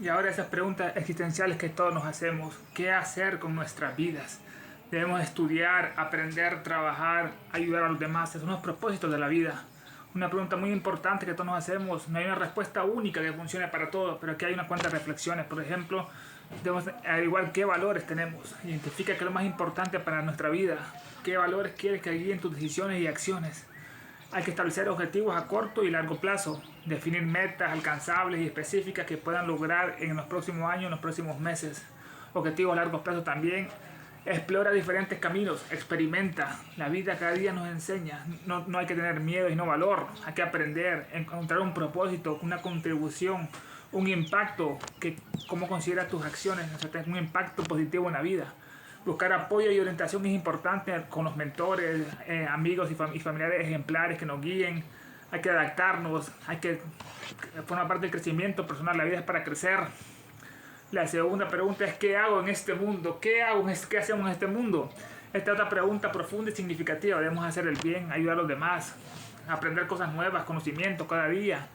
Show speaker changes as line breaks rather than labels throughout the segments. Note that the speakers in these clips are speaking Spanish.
Y ahora esas preguntas existenciales que todos nos hacemos, ¿qué hacer con nuestras vidas? Debemos estudiar, aprender, trabajar, ayudar a los demás. Esos son los propósitos de la vida. Una pregunta muy importante que todos nos hacemos. No hay una respuesta única que funcione para todos, pero aquí hay unas cuantas reflexiones. Por ejemplo, debemos averiguar qué valores tenemos. Identifica qué es lo más importante para nuestra vida. ¿Qué valores quieres que guíen tus decisiones y acciones? Hay que establecer objetivos a corto y largo plazo, definir metas alcanzables y específicas que puedan lograr en los próximos años, en los próximos meses. Objetivos a largo plazo también. Explora diferentes caminos, experimenta. La vida cada día nos enseña. No hay que tener miedo y no valor. Hay que aprender, encontrar un propósito, una contribución, un impacto. ¿Cómo consideras tus acciones? O sea, un impacto positivo en la vida. Buscar apoyo y orientación es importante con los mentores, amigos y familiares ejemplares que nos guíen. Hay que adaptarnos, hay que formar parte del crecimiento personal. La vida es para crecer. La segunda pregunta es ¿qué hago en este mundo? ¿Qué hacemos en este mundo? Esta otra pregunta profunda y significativa. Debemos hacer el bien, ayudar a los demás, aprender cosas nuevas, conocimiento cada día.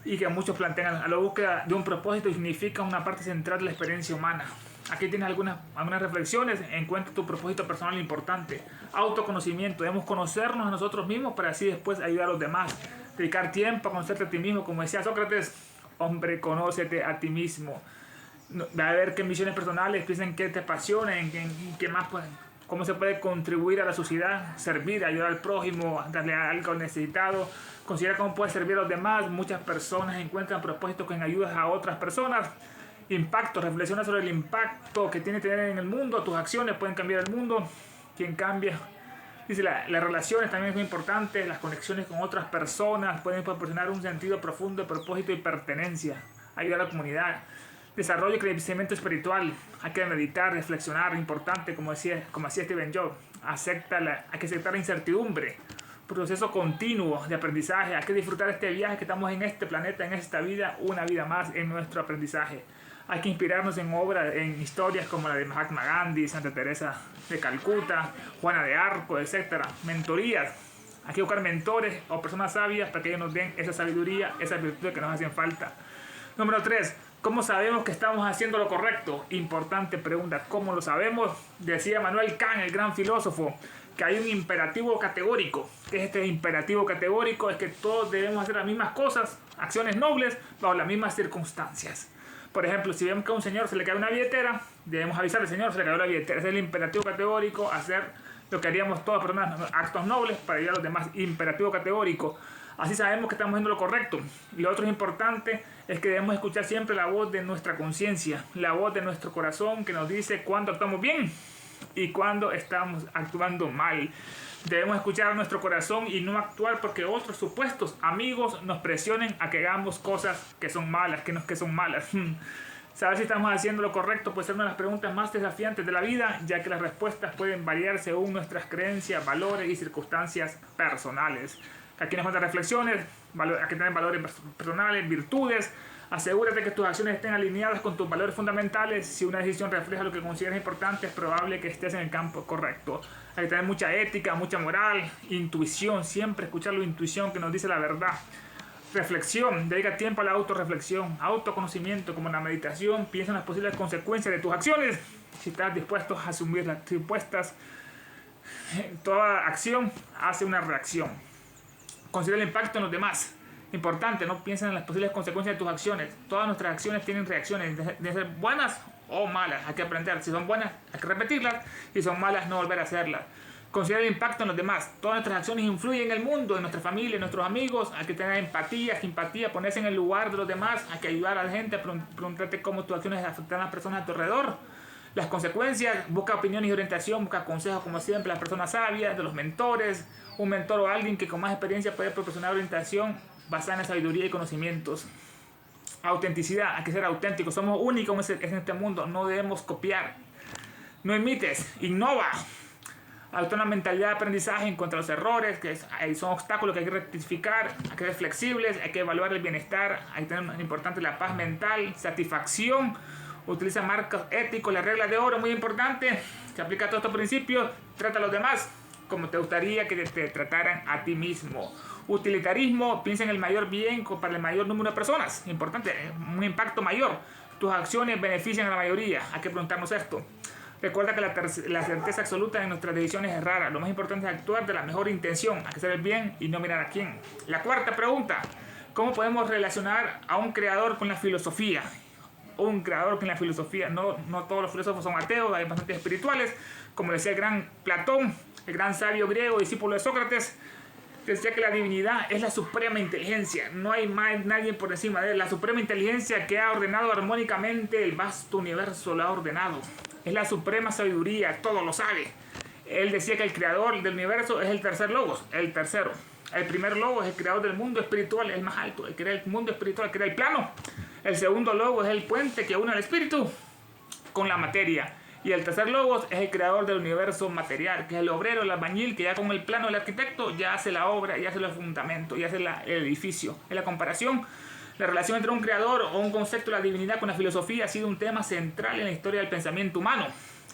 Y que muchos plantean a la búsqueda de un propósito significa una parte central de la experiencia humana. Aquí tienes algunas reflexiones. Encuentra tu propósito personal importante. Autoconocimiento. Debemos conocernos a nosotros mismos para así después ayudar a los demás. Dedicar tiempo a conocerte a ti mismo. Como decía Sócrates, hombre, conócete a ti mismo. Va a ver qué misiones personales, piensa en qué te apasiona, en qué más, pues, cómo se puede contribuir a la sociedad, servir, ayudar al prójimo, darle algo al necesitado. Considera cómo puedes servir a los demás. Muchas personas encuentran propósitos en ayudas a otras personas. Impacto, reflexiona sobre el impacto que tiene tener en el mundo. Tus acciones pueden cambiar el mundo. ¿Quién cambia? Dice, las relaciones también es muy importante. Las conexiones con otras personas pueden proporcionar un sentido profundo de propósito y pertenencia. Ayudar a la comunidad. Desarrollo y crecimiento espiritual. Hay que meditar, reflexionar, importante, como hacía Stephen Jobs. Hay que aceptar la incertidumbre. Proceso continuo de aprendizaje. Hay que disfrutar este viaje que estamos en este planeta, en esta vida, una vida más en nuestro aprendizaje. Hay que inspirarnos en obras, en historias como la de Mahatma Gandhi, Santa Teresa de Calcuta, Juana de Arco, etc. Mentorías. Hay que buscar mentores o personas sabias para que ellos nos den esa sabiduría, esas virtudes que nos hacen falta. Número 3. ¿Cómo sabemos que estamos haciendo lo correcto? Importante pregunta. ¿Cómo lo sabemos? Decía Manuel Kant, el gran filósofo, que hay un imperativo categórico. ¿Qué es este imperativo categórico? Es que todos debemos hacer las mismas cosas, acciones nobles, bajo las mismas circunstancias. Por ejemplo, si vemos que a un señor se le cae una billetera, debemos avisarle al señor se le cayó la billetera. Ese es el imperativo categórico, hacer lo que haríamos todas personas, actos nobles para ayudar a los demás. Imperativo categórico. Así sabemos que estamos haciendo lo correcto. Y lo otro importante es que debemos escuchar siempre la voz de nuestra conciencia, la voz de nuestro corazón que nos dice cuándo actuamos bien y cuándo estamos actuando mal. Debemos escuchar a nuestro corazón y no actuar porque otros supuestos amigos nos presionen a que hagamos cosas que son malas, que son malas. Saber si estamos haciendo lo correcto puede ser una de las preguntas más desafiantes de la vida, ya que las respuestas pueden variar según nuestras creencias, valores y circunstancias personales. Aquí nos cuentan reflexiones, hay que tener valores personales, virtudes. Asegúrate que tus acciones estén alineadas con tus valores fundamentales. Si una decisión refleja lo que consideras importante, es probable que estés en el campo correcto. Hay que tener mucha ética, mucha moral, intuición, siempre escuchar la intuición que nos dice la verdad. Reflexión, dedica tiempo a la autorreflexión, autoconocimiento como la meditación, piensa en las posibles consecuencias de tus acciones. Si estás dispuesto a asumir las respuestas, toda acción hace una reacción. Considera el impacto en los demás. Importante, no pienses en las posibles consecuencias de tus acciones. Todas nuestras acciones tienen reacciones, de ser buenas o malas. Hay que aprender. Si son buenas, hay que repetirlas. Si son malas, no volver a hacerlas. Considera el impacto en los demás. Todas nuestras acciones influyen en el mundo, en nuestra familia, en nuestros amigos. Hay que tener empatía, ponerse en el lugar de los demás. Hay que ayudar a la gente, preguntarte cómo tus acciones afectan a las personas a tu alrededor. Las consecuencias, busca opiniones y orientación, busca consejos como siempre, las personas sabias, de los mentores, un mentor o alguien que con más experiencia puede proporcionar orientación basada en la sabiduría y conocimientos. Autenticidad, hay que ser auténticos, somos únicos en este mundo, no debemos copiar. No imites, innova. Adopta una mentalidad de aprendizaje en cuanto a los errores, que son obstáculos que hay que rectificar, hay que ser flexibles, hay que evaluar el bienestar, hay que tener importante la paz mental, satisfacción. Utiliza marcos éticos, la regla de oro, muy importante. Se aplica a todos estos principios. Trata a los demás como te gustaría que te trataran a ti mismo. Utilitarismo, piensa en el mayor bien para el mayor número de personas. Importante, un impacto mayor. tus acciones benefician a la mayoría. Hay que preguntarnos esto. Recuerda que la certeza absoluta en nuestras decisiones es rara. Lo más importante es actuar de la mejor intención, hay que hacer el bien y no mirar a quién. La cuarta pregunta: ¿cómo podemos relacionar a un creador con la filosofía? Un creador con la filosofía. No todos los filósofos son ateos, hay bastantes espirituales. Como decía el gran Platón, el gran sabio griego, discípulo de Sócrates, decía que la divinidad es la suprema inteligencia. No hay nadie por encima de él. La suprema inteligencia que ha ordenado armónicamente el vasto universo, lo ha ordenado. Es la suprema sabiduría, todo lo sabe. Él decía que el creador del universo es el tercer logos, el tercero. El primer logos es el creador del mundo espiritual, es el más alto. El crea el mundo espiritual, crea el plano. El segundo logos es el puente que une al espíritu con la materia. Y el tercer logos es el creador del universo material, que es el obrero, el albañil, que ya con el plano del arquitecto ya hace la obra, ya hace los fundamentos, ya hace el edificio. En la comparación, la relación entre un creador o un concepto de la divinidad con la filosofía ha sido un tema central en la historia del pensamiento humano.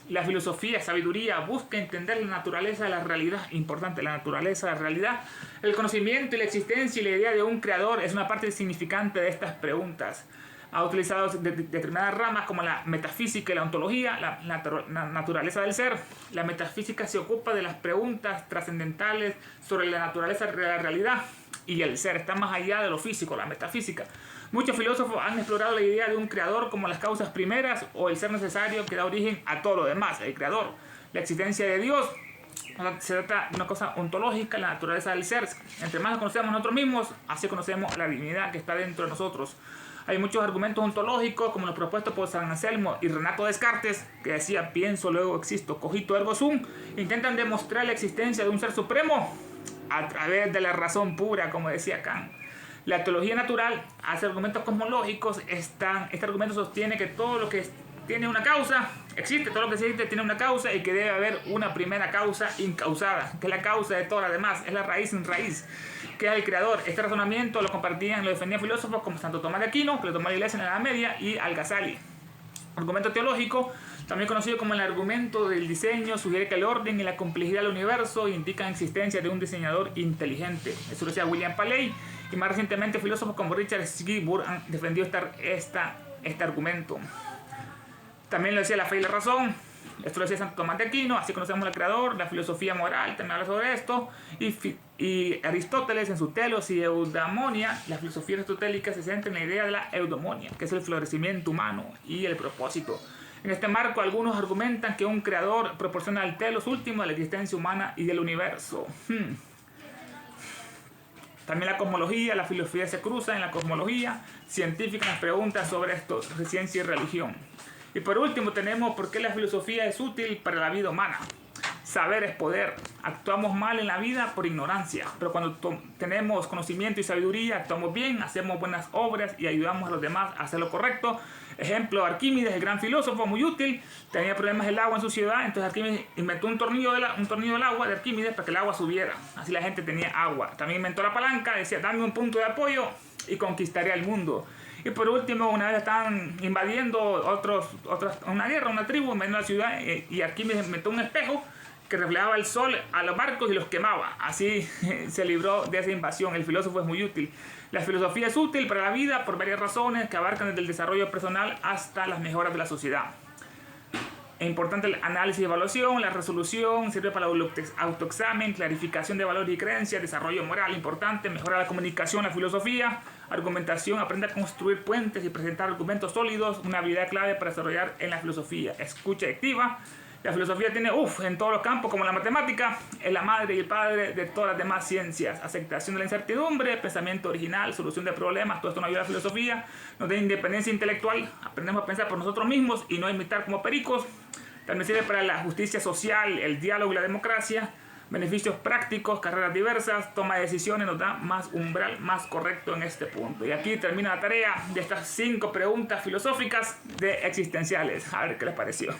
La filosofía, sabiduría, busca entender la naturaleza de la realidad. Importante, la naturaleza de la realidad. El conocimiento y la existencia y la idea de un creador es una parte significante de estas preguntas. Ha utilizado determinadas ramas como la metafísica y la ontología, la naturaleza del ser. La metafísica se ocupa de las preguntas trascendentales sobre la naturaleza de la realidad y el ser. Está más allá de lo físico, la metafísica. Muchos filósofos han explorado la idea de un creador como las causas primeras o el ser necesario que da origen a todo lo demás, el creador. La existencia de Dios se trata de una cosa ontológica, la naturaleza del ser. Entre más nos conocemos nosotros mismos, así conocemos la divinidad que está dentro de nosotros. Hay muchos argumentos ontológicos, como los propuestos por San Anselmo y Renato Descartes, que decía pienso, luego existo, cogito ergo sum. Intentan demostrar la existencia de un ser supremo a través de la razón pura, como decía Kant. La teología natural hace argumentos cosmológicos. Este argumento sostiene que todo lo que tiene una causa existe, todo lo que existe tiene una causa y que debe haber una primera causa incausada, que es la causa de todas las demás, es la raíz sin raíz, que es el creador. Este razonamiento lo defendían filósofos como Santo Tomás de Aquino, que lo tomó la Iglesia en la Edad Media, y Al-Ghazali. Argumento teológico, también conocido como el argumento del diseño, sugiere que el orden y la complejidad del universo indican la existencia de un diseñador inteligente. Eso lo decía William Paley, y más recientemente filósofos como Richard Schiburn han defendido este argumento. También lo decía la fe y la razón. Esto lo decía Santo Tomás de Aquino, así conocemos al creador. La filosofía moral también habla sobre esto. Y Aristóteles en su Telos y Eudaimonia, la filosofía aristotélica se centra en la idea de la eudaimonia, que es el florecimiento humano y el propósito. En este marco, algunos argumentan que un creador proporciona el telos último de la existencia humana y del universo. También la cosmología, la filosofía se cruza en la cosmología científica, las preguntas sobre esto, ciencia y religión. Y por último tenemos por qué la filosofía es útil para la vida humana. Saber es poder. Actuamos mal en la vida por ignorancia, pero cuando tenemos conocimiento y sabiduría, actuamos bien, hacemos buenas obras y ayudamos a los demás a hacer lo correcto. Ejemplo, Arquímedes, el gran filósofo, muy útil, tenía problemas el agua en su ciudad, entonces Arquímedes inventó un tornillo del agua de Arquímedes para que el agua subiera, así la gente tenía agua. También inventó la palanca, decía, dame un punto de apoyo y conquistaré el mundo. Y por último, una vez estaban invadiendo una guerra, una tribu, invadiendo la ciudad, y Arquímedes inventó un espejo que reflejaba el sol a los barcos y los quemaba. Así se libró de esa invasión. El filósofo es muy útil. La filosofía es útil para la vida por varias razones que abarcan desde el desarrollo personal hasta las mejoras de la sociedad. Es importante el análisis y evaluación, la resolución, sirve para el autoexamen, clarificación de valores y creencias, desarrollo moral importante, mejora la comunicación, la filosofía, argumentación, aprende a construir puentes y presentar argumentos sólidos, una habilidad clave para desarrollar en la filosofía, escucha activa. La filosofía tiene en todos los campos, como la matemática, es la madre y el padre de todas las demás ciencias. Aceptación de la incertidumbre, pensamiento original, solución de problemas, todo esto nos ayuda a la filosofía. Nos da independencia intelectual, aprendemos a pensar por nosotros mismos y no a imitar como pericos. También sirve para la justicia social, el diálogo y la democracia. Beneficios prácticos, carreras diversas, toma de decisiones, nos da más umbral, más correcto en este punto. Y aquí termina la tarea de estas 5 preguntas filosóficas existenciales. A ver qué les pareció.